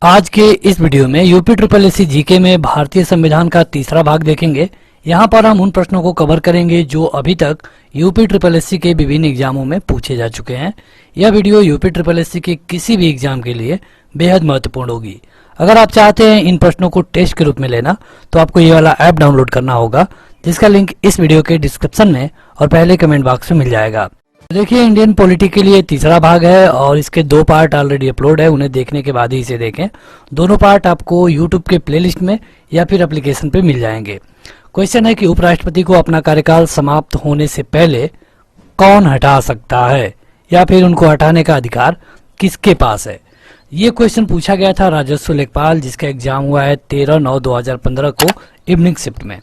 आज के इस वीडियो में यूपी ट्रिपल एससी जीके में भारतीय संविधान का तीसरा भाग देखेंगे। यहाँ पर हम उन प्रश्नों को कवर करेंगे जो अभी तक यूपी ट्रिपल एससी के विभिन्न एग्जामों में पूछे जा चुके हैं। यह वीडियो यूपी ट्रिपल एससी के किसी भी एग्जाम के लिए बेहद महत्वपूर्ण होगी। अगर आप चाहते हैं इन प्रश्नों को टेस्ट के रूप में लेना तो आपको ये वाला ऐप डाउनलोड करना होगा, जिसका लिंक इस वीडियो के डिस्क्रिप्शन में और पहले कमेंट बॉक्स में मिल जाएगा। देखिए, इंडियन पॉलिटी के लिए तीसरा भाग है और इसके 2 पार्ट ऑलरेडी अपलोड है। उन्हें देखने के बाद ही इसे देखें। दोनों पार्ट आपको यूट्यूब के प्लेलिस्ट में या फिर एप्लीकेशन पे मिल जाएंगे। क्वेश्चन है कि उपराष्ट्रपति को अपना कार्यकाल समाप्त होने से पहले कौन हटा सकता है या फिर उनको हटाने का अधिकार किसके पास है। ये क्वेश्चन पूछा गया था राजस्व लेखपाल, जिसका एग्जाम हुआ है 13/9/2015 को इवनिंग शिफ्ट में।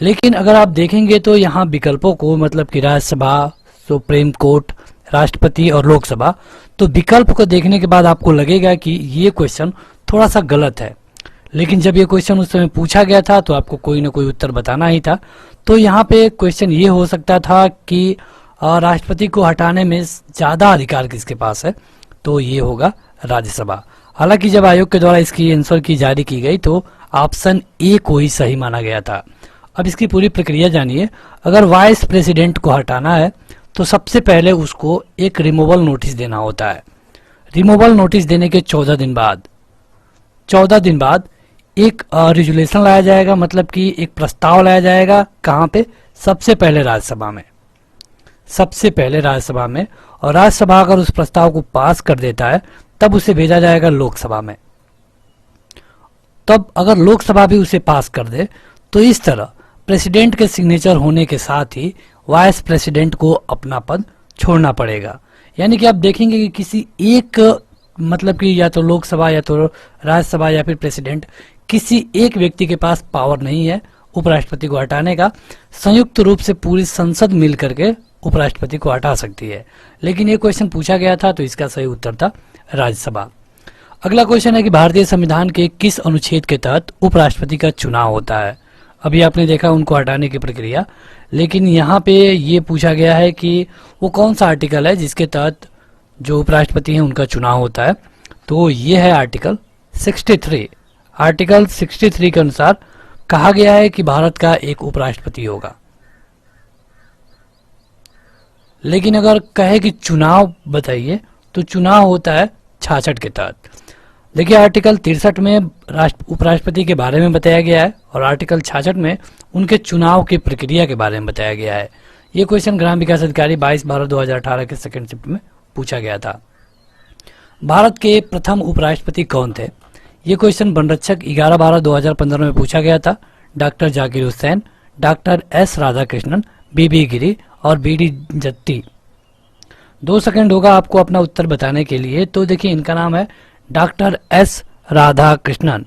लेकिन अगर आप देखेंगे तो यहाँ विकल्पों को, मतलब कि राज्यसभा, सुप्रीम कोर्ट, राष्ट्रपति और लोकसभा, तो विकल्प को देखने के बाद आपको लगेगा कि ये क्वेश्चन थोड़ा सा गलत है। लेकिन जब ये क्वेश्चन उस समय पूछा गया था तो आपको कोई ना कोई उत्तर बताना ही था। तो यहाँ पे क्वेश्चन ये हो सकता था कि राष्ट्रपति को हटाने में ज्यादा अधिकार किसके पास है, तो ये होगा राज्यसभा। हालांकि जब आयोग के द्वारा इसकी आंसर की जारी की गई तो ऑप्शन ए को ही सही माना गया था। अब इसकी पूरी प्रक्रिया जानिए। अगर वाइस प्रेसिडेंट को हटाना है तो सबसे पहले उसको एक रिमूवल नोटिस देना होता है। रिमूवल नोटिस देने के 14 दिन बाद एक रेजुलेशन लाया जाएगा, मतलब कि एक प्रस्ताव लाया जाएगा। कहाँ पे? सबसे पहले राज्यसभा में। और राज्यसभा अगर उस प्रस्ताव को पास कर देता है तब उसे भेजा जाएगा लोकसभा में। तब अगर लोकसभा भी उसे पास कर दे तो इस तरह प्रेसिडेंट के सिग्नेचर होने के साथ ही वाइस प्रेसिडेंट को अपना पद छोड़ना पड़ेगा। यानी कि आप देखेंगे कि किसी एक, मतलब कि या तो लोकसभा या तो राज्यसभा या फिर प्रेसिडेंट, किसी एक व्यक्ति के पास पावर नहीं है उपराष्ट्रपति को हटाने का। संयुक्त रूप से पूरी संसद मिल करके उपराष्ट्रपति को हटा सकती है। लेकिन ये क्वेश्चन पूछा गया था तो इसका सही उत्तर था राज्यसभा। अगला क्वेश्चन है कि भारतीय संविधान के किस अनुच्छेद के तहत उपराष्ट्रपति का चुनाव होता है। अभी आपने देखा उनको हटाने की प्रक्रिया, लेकिन यहाँ पे ये पूछा गया है कि वो कौन सा आर्टिकल है जिसके तहत जो उपराष्ट्रपति हैं उनका चुनाव होता है। तो ये है आर्टिकल 63। आर्टिकल 63 के अनुसार कहा गया है कि भारत का एक उपराष्ट्रपति होगा। लेकिन अगर कहे कि चुनाव बताइए तो चुनाव होता है 66 के तहत। देखिए, आर्टिकल 63 में उपराष्ट्रपति के बारे में बताया गया है और आर्टिकल 66 में उनके चुनाव की प्रक्रिया के बारे में बताया गया है। ये क्वेश्चन ग्राम विकास अधिकारी 22/12/2018 के सेकंड शिफ्ट में पूछा गया था। भारत के प्रथम उपराष्ट्रपति कौन थे? ये क्वेश्चन वनरक्षक 11/12/2015 में पूछा गया था। Doctor Zakir Hussain, doctor S Radhakrishnan, V V Giri और बीडी जत्ती। 2 सेकंड होगा आपको अपना उत्तर बताने के लिए। तो देखिए, इनका नाम है डॉक्टर एस राधाकृष्णन।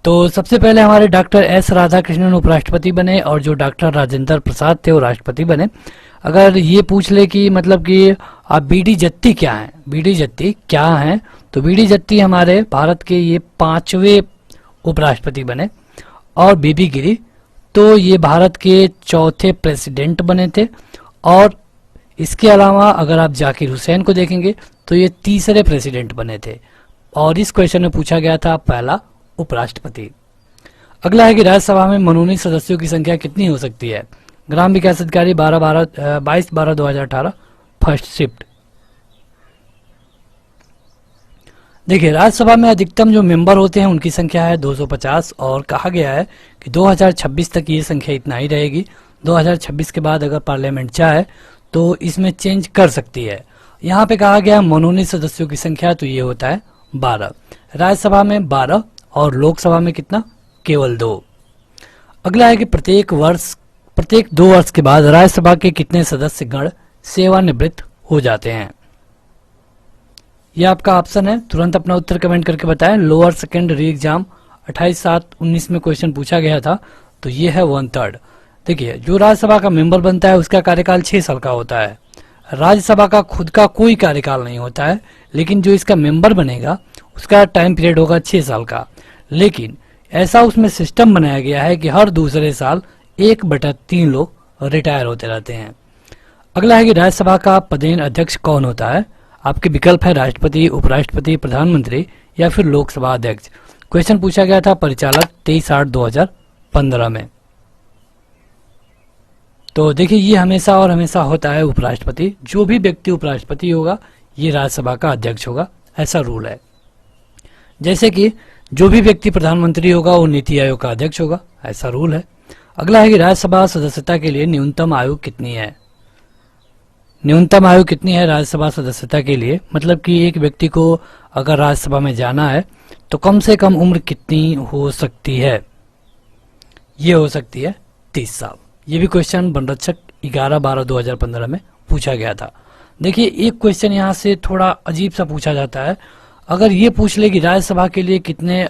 तो सबसे पहले हमारे डॉक्टर एस राधाकृष्णन उपराष्ट्रपति बने और जो डॉक्टर राजेंद्र प्रसाद थे वो राष्ट्रपति बने। अगर ये पूछ ले कि मतलब कि आप बीडी जत्ती क्या हैं, तो बीडी जत्ती हमारे भारत के ये 5वें उपराष्ट्रपति बने। और बीबी गिरी तो ये भारत के 4थे प्रेसिडेंट बने थे। और इसके अलावा अगर आप जाकिर हुसैन को देखेंगे तो ये 3रे प्रेसिडेंट बने थे। और इस क्वेश्चन में पूछा गया था पहला उपराष्ट्रपति। अगला है कि राज्यसभा में मनोनीत सदस्यों की संख्या कितनी हो सकती है। ग्राम विकास अधिकारी 22/12/2018 फर्स्ट शिफ्ट। देखिए, राज्यसभा में अधिकतम जो मेंबर होते हैं उनकी संख्या है 250 और कहा गया है कि 2026 तक ये संख्या इतना ही रहेगी। 2026 के बाद अगर पार्लियामेंट चाहे तो इसमें चेंज कर सकती है। यहाँ पे कहा गया मनोनीत सदस्यों की संख्या, तो ये होता है 12। राज्यसभा में 12 और लोकसभा में कितना? केवल 2। अगला है कि प्रत्येक 2 वर्ष के बाद राज्यसभा के कितने सदस्य गण सेवानिवृत्त हो जाते हैं। यह आपका ऑप्शन है, तुरंत अपना उत्तर कमेंट करके बताएं। लोअर सेकेंड री एग्जाम 28/7/19 में क्वेश्चन पूछा गया था, तो ये है 1/3। देखिए, जो राज्यसभा का मेंबर बनता है उसका कार्यकाल 6 साल का होता है। राज्यसभा का खुद का कोई कार्यकाल नहीं होता है, लेकिन जो इसका मेंबर बनेगा उसका टाइम पीरियड होगा 6 साल का। लेकिन ऐसा उसमें सिस्टम बनाया गया है कि हर दूसरे साल 1/3 लोग रिटायर होते रहते हैं। अगला है कि राज्यसभा का पदेन अध्यक्ष कौन होता है। आपके विकल्प है राष्ट्रपति, उपराष्ट्रपति, प्रधानमंत्री या फिर लोकसभा अध्यक्ष। क्वेश्चन पूछा गया था परिचालक 23/8/2015 में। तो देखिए ये हमेशा और हमेशा होता है उपराष्ट्रपति। जो भी व्यक्ति उपराष्ट्रपति होगा ये राज्यसभा का अध्यक्ष होगा, ऐसा रूल है। जैसे कि जो भी व्यक्ति प्रधानमंत्री होगा वो नीति आयोग का अध्यक्ष होगा, ऐसा रूल है। अगला है कि राज्यसभा सदस्यता के लिए न्यूनतम आयु कितनी है। न्यूनतम आयु कितनी है राज्यसभा सदस्यता के लिए, मतलब कि एक व्यक्ति को अगर राज्यसभा में जाना है तो कम से कम उम्र कितनी हो सकती है। ये हो सकती है 30 साल। ये भी क्वेश्चन वनरक्षक 11/12/2015 में पूछा गया था। देखिए एक क्वेश्चन यहाँ से थोड़ा अजीब सा पूछा जाता है। अगर ये पूछ ले कि राज्यसभा के लिए कितने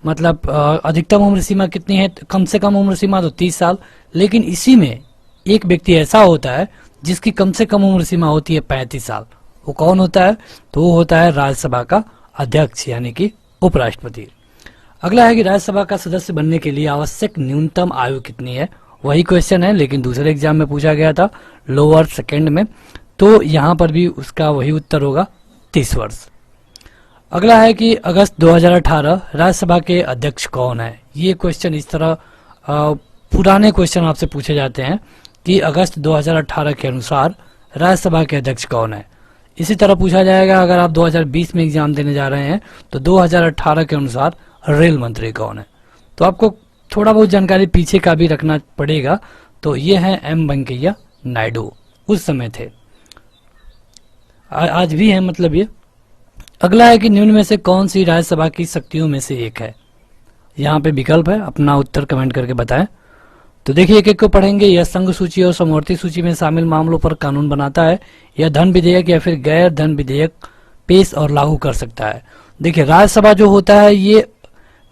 अधिकतम उम्र सीमा कितनी है, कम से कम उम्र सीमा तो 30 साल, लेकिन इसी में एक व्यक्ति ऐसा होता है जिसकी कम से कम उम्र सीमा होती है 35 साल। वो कौन होता है? तो वो होता है राज्यसभा का अध्यक्ष यानी कि उपराष्ट्रपति। अगला है कि राज्यसभा का सदस्य बनने के लिए आवश्यक न्यूनतम आयु कितनी है। वही क्वेश्चन है लेकिन दूसरे एग्जाम में पूछा गया था लोअर सेकेंड में, तो यहाँ पर भी उसका वही उत्तर होगा 30 वर्ष। अगला है कि अगस्त 2018 राज्यसभा के अध्यक्ष कौन है। ये क्वेश्चन इस तरह पुराने क्वेश्चन आपसे पूछे जाते हैं कि अगस्त 2018 के अनुसार राज्यसभा के अध्यक्ष कौन है। इसी तरह पूछा जाएगा अगर आप 2020 में एग्जाम देने जा रहे हैं तो 2018 के अनुसार रेल मंत्री कौन है। तो आपको थोड़ा बहुत जानकारी पीछे का भी रखना पड़ेगा। तो ये है एम वेंकैया नायडू, उस समय थे, आज भी है मतलब ये। अगला है कि निम्न में से कौन सी राज्यसभा की शक्तियों में से एक है। यहाँ पे विकल्प है, अपना उत्तर कमेंट करके बताएं। तो देखिए एक एक को पढ़ेंगे। यह संघ सूची और समवर्ती सूची में शामिल मामलों पर कानून बनाता है, यह धन विधेयक या फिर गैर धन विधेयक पेश और लागू कर सकता है। देखिए राज्यसभा जो होता है ये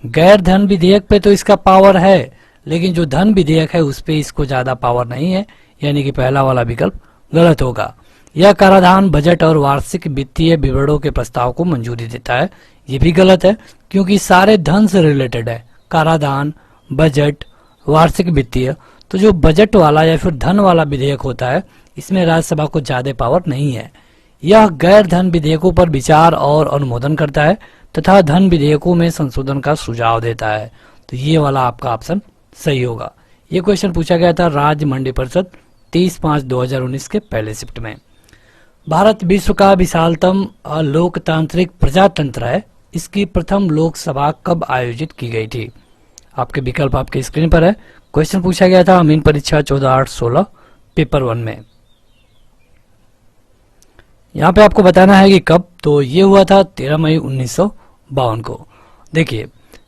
गैर धन विधेयक पे तो इसका पावर है, लेकिन जो धन विधेयक है उस पे इसको ज्यादा पावर नहीं है, यानी कि पहला वाला विकल्प गलत होगा। यह कराधान, बजट और वार्षिक वित्तीय विवरणों के प्रस्ताव को मंजूरी देता है, ये भी गलत है क्योंकि सारे धन से रिलेटेड है, कराधान, बजट, वार्षिक वित्तीय। तो जो बजट वाला या फिर धन वाला विधेयक होता है इसमें राज्यसभा को ज्यादा पावर नहीं है। यह गैर धन विधेयकों पर विचार और अनुमोदन करता है तथा धन विधेयकों में संशोधन का सुझाव देता है। तो ये वाला आपका ऑप्शन सही होगा। ये क्वेश्चन पूछा गया था राज्य मंडी परिषद 30/5/2019 के पहले शिफ्ट में। भारत विश्व का विशालतम लोकतांत्रिक प्रजातंत्र है, इसकी प्रथम लोकसभा कब आयोजित की गई थी। आपके विकल्प आपके स्क्रीन पर है। क्वेश्चन पूछा गया था अमीन परीक्षा 14/8/16 पेपर 1 में। यहाँ पे आपको बताना है कि कब। तो ये हुआ था 13 मई 1952 को। देखिए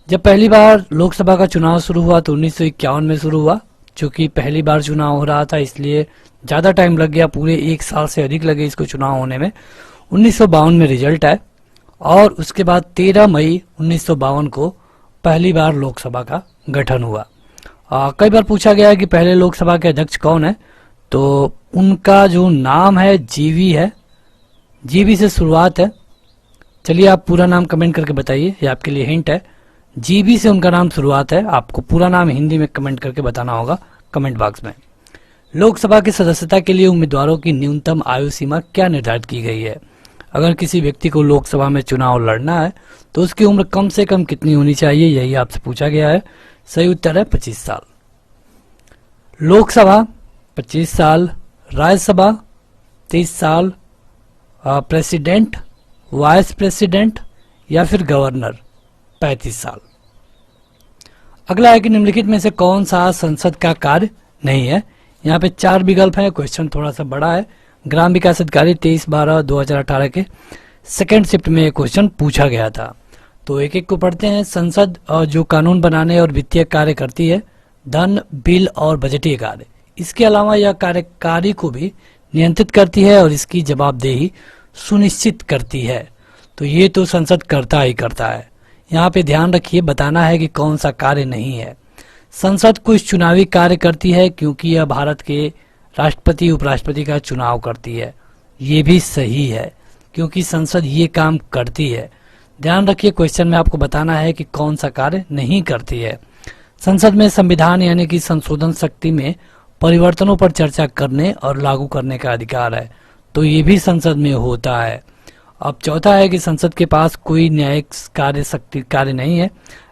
जब पहली बार लोकसभा का चुनाव शुरू हुआ तो 1951 में शुरू हुआ। चूंकि पहली बार चुनाव हो रहा था इसलिए ज्यादा टाइम लग गया, पूरे 1 साल से अधिक लगे इसको चुनाव होने में। 1952 में रिजल्ट आए और उसके बाद 13 मई 1952 को पहली बार लोकसभा का गठन हुआ। कई बार पूछा गया है कि पहले लोकसभा के अध्यक्ष कौन है, तो उनका जो नाम है जीवी है, जीवी से शुरुआत है। चलिए आप पूरा नाम कमेंट करके बताइए, ये आपके लिए हिंट है। जीवी से उनका नाम शुरुआत है, आपको पूरा नाम हिंदी में कमेंट करके बताना होगा कमेंट बॉक्स में। लोकसभा की सदस्यता के लिए उम्मीदवारों की न्यूनतम आयु सीमा क्या निर्धारित की गई है। अगर किसी व्यक्ति को लोकसभा में चुनाव लड़ना है तो उसकी उम्र कम से कम कितनी होनी चाहिए, यही आपसे पूछा गया है। सही उत्तर है 25 साल। लोकसभा 25 साल, राज्यसभा 30 साल, प्रेसिडेंट, वाइस प्रेसिडेंट या फिर गवर्नर 35 साल। अगला है कि निम्नलिखित में से कौन सा संसद का कार्य नहीं है। यहाँ पे 4 विकल्प है, क्वेश्चन थोड़ा सा बड़ा है। ग्राम विकास अधिकारी 23/12/2018 के सेकेंड शिफ्ट में क्वेश्चन पूछा गया था। तो एक एक को पढ़ते हैं। संसद जो कानून बनाने और वित्तीय कार्य करती है, धन, बिल और बजटीय कार्य। इसके अलावा यह कार्यकारी को भी नियंत्रित करती है और इसकी जवाबदेही सुनिश्चित करती है। तो ये तो संसद करता ही करता है। यहाँ पे ध्यान रखिए, बताना है कि कौन सा कार्य नहीं है। संसद कुछ चुनावी कार्य करती है क्योंकि यह भारत के राष्ट्रपति उपराष्ट्रपति का चुनाव करती है। ये भी सही है क्योंकि संसद ये काम करती है। ध्यान रखिए क्वेश्चन में आपको बताना है कि कौन सा कार्य नहीं करती है। संसद में संविधान यानी कि संशोधन शक्ति में परिवर्तनों पर चर्चा करने और लागू करने का अधिकार है, तो ये भी संसद में होता है। अब चौथा है कि संसद के पास कोई न्यायिक कार्य नहीं है।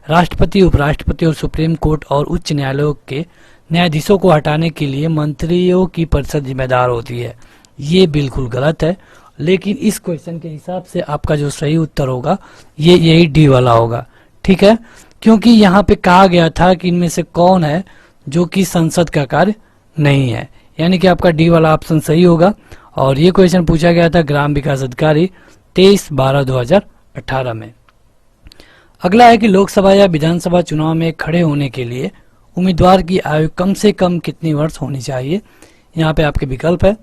राष्ट्रपति, उपराष्ट्रपति और सुप्रीम कोर्ट और उच्च न्यायालयों के न्यायाधीशों को हटाने के लिए मंत्रियों की परिषद जिम्मेदार होती है। ये बिल्कुल गलत है, लेकिन इस क्वेश्चन के हिसाब से आपका जो सही उत्तर होगा ये यही डी वाला होगा। ठीक है, क्योंकि यहाँ पे कहा गया था कि इनमें से कौन है जो कि संसद का कार्य नहीं है, यानी कि आपका डी वाला ऑप्शन सही होगा। और ये क्वेश्चन पूछा गया था ग्राम विकास अधिकारी 23/12/2018 में। अगला है कि लोकसभा या विधानसभा चुनाव में खड़े होने के लिए उम्मीदवार की आयु कम से कम कितनी वर्ष होनी चाहिए। यहाँ पे आपके विकल्प है।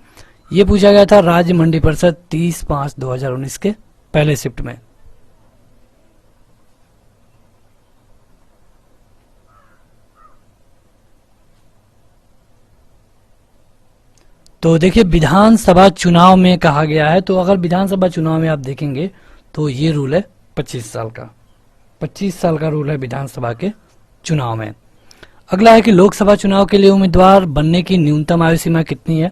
ये पूछा गया था राज्य मंडी परिषद 30/5/2019 के पहले शिफ्ट में। तो देखिए विधानसभा चुनाव में कहा गया है, तो अगर विधानसभा चुनाव में आप देखेंगे तो ये रूल है 25 साल का। 25 साल का रूल है विधानसभा के चुनाव में। अगला है कि लोकसभा चुनाव के लिए उम्मीदवार बनने की न्यूनतम आयु सीमा कितनी है।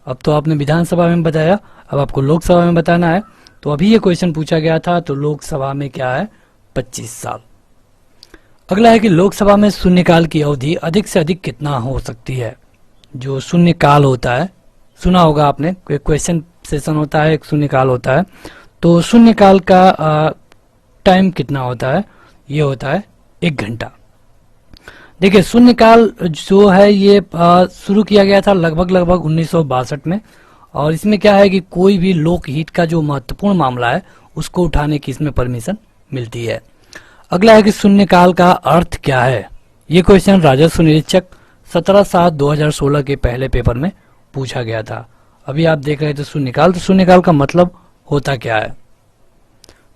अब तो आपने विधानसभा में बताया, अब आपको लोकसभा में बताना है। तो अभी ये क्वेश्चन पूछा गया था, तो लोकसभा में क्या है 25 साल। अगला है कि लोकसभा में शून्यकाल की अवधि अधिक से अधिक कितना हो सकती है। जो शून्यकाल होता है, सुना होगा आपने, क्वेश्चन सेशन होता है, एक शून्यकाल होता है। तो शून्यकाल का टाइम कितना होता है, ये होता है 1 घंटा। देखिए शून्यकाल जो है ये शुरू किया गया था लगभग 1962 में, और इसमें क्या है कि कोई भी लोकहित का जो महत्वपूर्ण मामला है उसको उठाने की इसमें परमिशन मिलती है। अगला है कि शून्यकाल का अर्थ क्या है। ये क्वेश्चन राजस्व निरीक्षक 17/7/2016 के पहले पेपर में पूछा गया था। अभी आप देख रहे थे शून्यकाल, तो शून्यकाल का मतलब होता क्या है।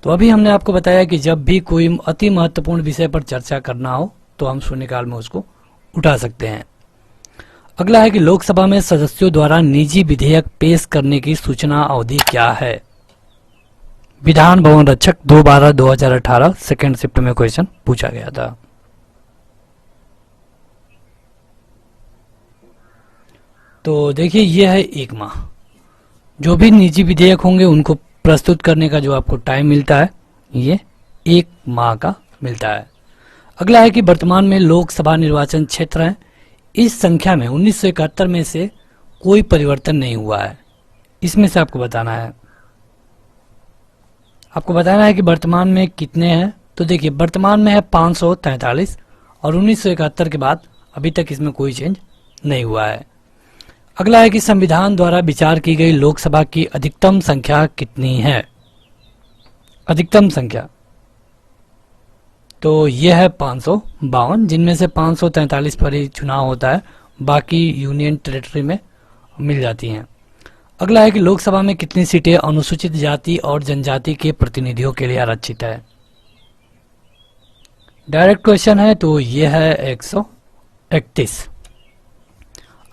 तो अभी हमने आपको बताया कि जब भी कोई अति महत्वपूर्ण विषय पर चर्चा करना हो तो हम शून्यकाल में उसको उठा सकते हैं। अगला है कि लोकसभा में सदस्यों द्वारा निजी विधेयक पेश करने की सूचना अवधि क्या है। विधान भवन रक्षक 2/12/2018 सेकेंड शिफ्ट में क्वेश्चन पूछा गया था। तो देखिए ये है 1 माह। जो भी निजी विधेयक होंगे उनको प्रस्तुत करने का जो आपको टाइम मिलता है ये 1 माह का मिलता है। अगला है कि वर्तमान में लोकसभा निर्वाचन क्षेत्र है, इस संख्या में 1971 में से कोई परिवर्तन नहीं हुआ है। इसमें से आपको बताना है, कि वर्तमान में कितने हैं। तो देखिए वर्तमान में है 543 और 1971 के बाद अभी तक इसमें कोई चेंज नहीं हुआ है। अगला है कि संविधान द्वारा विचार की गई लोकसभा की अधिकतम संख्या कितनी है। अधिकतम संख्या तो यह है 552, जिनमें से 543 पर ही चुनाव होता है, बाकी यूनियन टेरिटरी में मिल जाती हैं। अगला है कि लोकसभा में कितनी सीटें अनुसूचित जाति और जनजाति के प्रतिनिधियों के लिए आरक्षित है। डायरेक्ट क्वेश्चन है, तो यह है 131।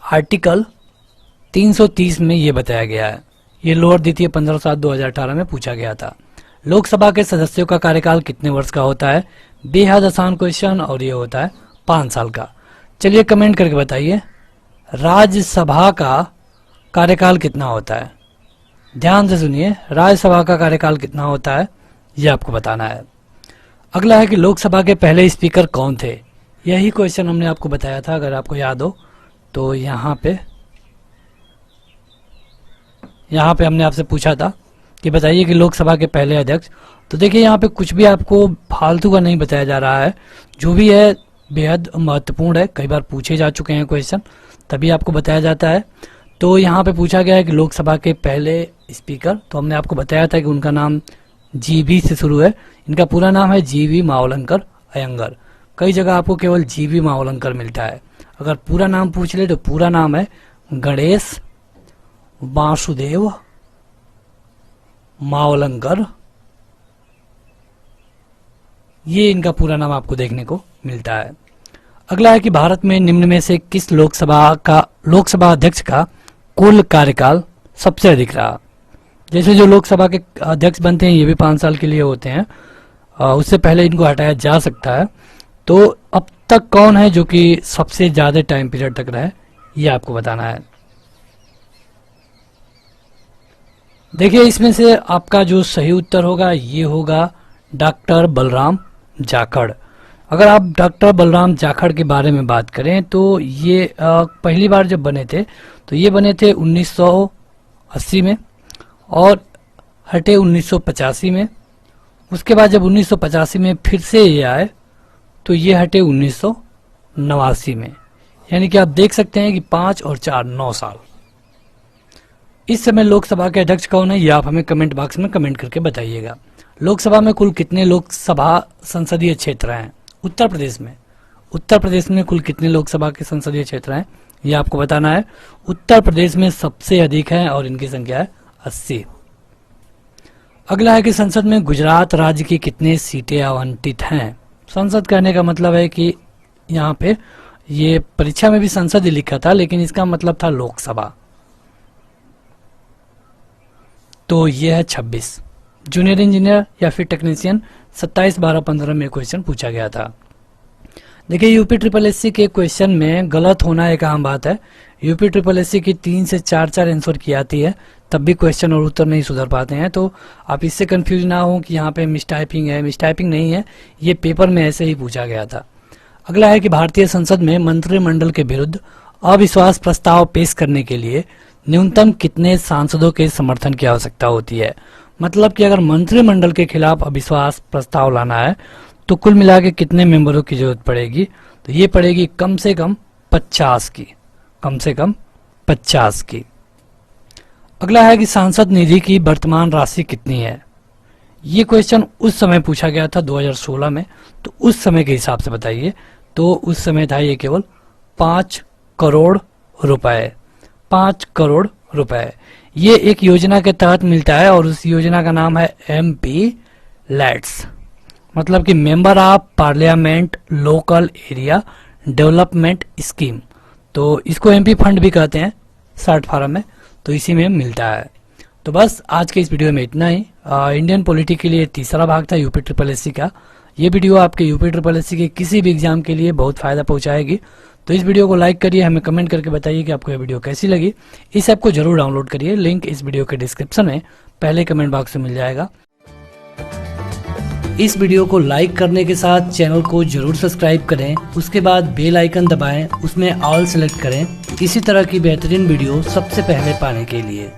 आर्टिकल 330 में ये बताया गया है। ये लोअर द्वितीय 15/7/2018 में पूछा गया था। लोकसभा के सदस्यों का कार्यकाल कितने वर्ष का होता है। बेहद आसान क्वेश्चन, और ये होता है 5 साल का। चलिए कमेंट करके बताइए राज्यसभा का कार्यकाल कितना होता है। ध्यान से सुनिए, राज्यसभा का कार्यकाल कितना होता है ये आपको बताना है। अगला है कि लोकसभा के पहले स्पीकर कौन थे। यही क्वेश्चन हमने आपको बताया था, अगर आपको याद हो तो। यहाँ पे हमने आपसे पूछा था कि बताइए कि लोकसभा के पहले अध्यक्ष। तो देखिए यहाँ पे कुछ भी आपको फालतू का नहीं बताया जा रहा है, जो भी है बेहद महत्वपूर्ण है, कई बार पूछे जा चुके हैं क्वेश्चन, तभी आपको बताया जाता है। तो यहाँ पे पूछा गया है कि लोकसभा के पहले स्पीकर, तो हमने आपको बताया था कि उनका नाम जीवी से शुरू है। इनका पूरा नाम है जीवी मावलंकर अयंगर। कई जगह आपको केवल जीवी मावलंकर मिलता है। अगर पूरा नाम पूछ ले तो पूरा नाम है गणेश वासुदेव मावलंकर। ये इनका पूरा नाम आपको देखने को मिलता है। अगला है कि भारत में निम्न में से किस लोकसभा अध्यक्ष का कुल कार्यकाल सबसे अधिक रहा। जैसे जो लोकसभा के अध्यक्ष बनते हैं ये भी 5 साल के लिए होते हैं, उससे पहले इनको हटाया जा सकता है। तो अब तक कौन है जो कि सबसे ज्यादा टाइम पीरियड तक रहे, ये आपको बताना है। देखिए इसमें से आपका जो सही उत्तर होगा ये होगा डॉक्टर बलराम जाखड़। अगर आप डॉक्टर बलराम जाखड़ के बारे में बात करें तो ये पहली बार जब बने थे तो ये बने थे 1980 में और हटे 1985 में। उसके बाद जब 1985 में फिर से ये आए तो ये हटे 1989 में। यानी कि आप देख सकते हैं कि 5 और 4 9 साल। इस समय लोकसभा के अध्यक्ष कौन है ये आप हमें कमेंट बॉक्स में कमेंट करके बताइएगा। लोकसभा में कुल कितने लोकसभा संसदीय क्षेत्र हैं? उत्तर प्रदेश में कुल कितने लोकसभा के संसदीय क्षेत्र हैं ये आपको बताना है। उत्तर प्रदेश में सबसे अधिक है और इनकी संख्या है 80। अगला है कि संसद में गुजरात राज्य की कितने सीटें आवंटित हैं? संसद कहने का मतलब है कि यहाँ पे ये परीक्षा में भी संसद ही लिखा था लेकिन इसका मतलब था लोकसभा। तो ये है 26। जूनियर इंजीनियर या फिर टेक्नीशियन 27 12 15 में क्वेश्चन पूछा गया था। देखिए यूपी ट्रिपल एससी के क्वेश्चन में गलत होना एक आम बात है। यूपी ट्रिपल एससी की 3 से 4 आंसर की आती है तब भी क्वेश्चन और उत्तर नहीं सुधर पाते हैं। तो आप इससे कंफ्यूज ना हो कि यहाँ पे मिसटाइपिंग है, मिसटाइपिंग नहीं है, ये पेपर में ऐसे ही पूछा गया था। अगला है कि भारतीय संसद में मंत्रिमंडल के विरुद्ध अविश्वास प्रस्ताव पेश करने के लिए न्यूनतम कितने सांसदों के समर्थन की आवश्यकता होती है? मतलब कि अगर मंत्रिमंडल के खिलाफ अविश्वास प्रस्ताव लाना है तो कुल मिला के कितने मेंबरों की जरूरत पड़ेगी? तो ये पड़ेगी कम से कम 50 की, कम से कम 50 की। अगला है कि सांसद निधि की वर्तमान राशि कितनी है? ये क्वेश्चन उस समय पूछा गया था 2016 में, तो उस समय के हिसाब से बताइए। तो उस समय था ये केवल 5 करोड़ रुपए, 5 करोड़ रुपए। ये एक योजना के तहत मिलता है और उस योजना का नाम है MP लैट्स, मतलब कि member of parliament local area development scheme. तो इसको MP फंड भी कहते हैं शॉर्ट फॉर्म में, तो इसी में मिलता है। तो बस आज के इस वीडियो में इतना ही। इंडियन पॉलिटी के लिए तीसरा भाग था यूपी ट्रिपल एससी का। ये वीडियो आपके यूपी ट्रिपल एससी के किसी भी एग्जाम के लिए बहुत फायदा पहुंचाएगी। तो इस वीडियो को लाइक करिए, हमें कमेंट करके बताइए कि आपको ये वीडियो कैसी लगी। इस ऐप को जरूर डाउनलोड करिए, लिंक इस वीडियो के डिस्क्रिप्शन में पहले कमेंट बॉक्स में मिल जाएगा। इस वीडियो को लाइक करने के साथ चैनल को जरूर सब्सक्राइब करें, उसके बाद बेल आइकन दबाएं, उसमें ऑल सेलेक्ट करें इसी तरह की बेहतरीन वीडियो सबसे पहले पाने के लिए।